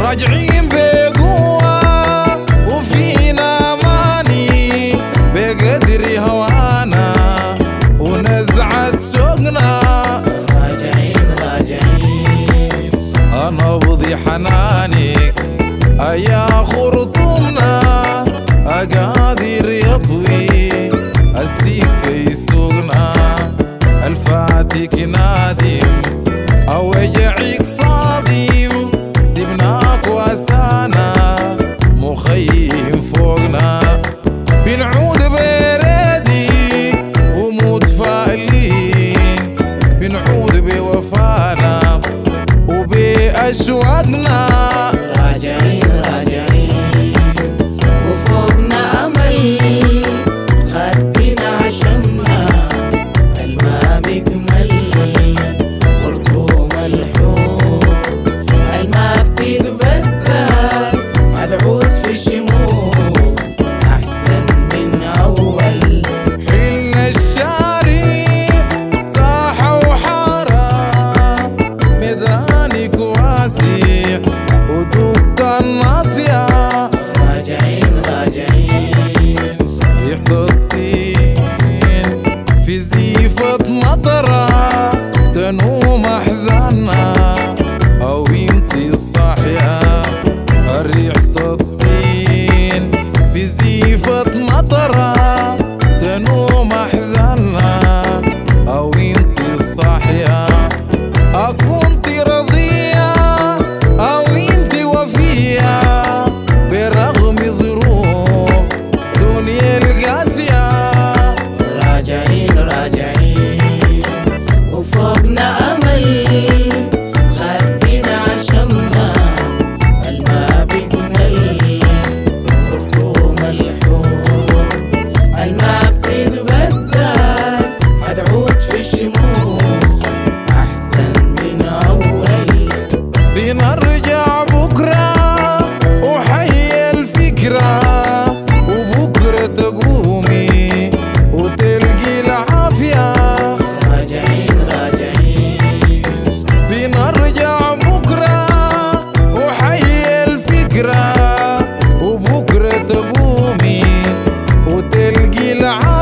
راجعين بقوة وفينا ماني بقدر هوانا ونزعة سوقنا. راجعين أنا بضي حنانك أيا خرطومنا أقادر يطوي السيك يسوقنا. الفاتك نادم أو يجعيك صادم سبناك واسانا مخيم فوقنا. بنعود بردي ومتفائلين بنعود بوفانا وبأشواقنا. راجعين وفوقنا أمل خدنا عشمنا الما بيكمل خرطوم الحب الما بتتبدل هتعود في شموع أحسن من أول. حلنا الشارع ساحة وحارة ميدانك واسع ودق الناصية. راجعين ريحة الطين في زيفة مطرة تنوم أحزاننا أو انتي الصاحية. ريحة الطين في زيفة مطرة تنوم أحزاننا أو انتي الصاحية. أكنتي راضية أو انتي وفية برغم ظروف دنيا القاسية. راجعين وفوقنا أمل خدنا عشمنا الما بيكمل خرطوم الحب الما بتتبدل هتعود في شموخ أحسن من أول. بنرجع بكرة وحي الفكرة وبكرة تقومي وتلقي العافية. راجعين بنرجع بكرة وحي الفكرة وبكرة تقومي وتلقي العافية.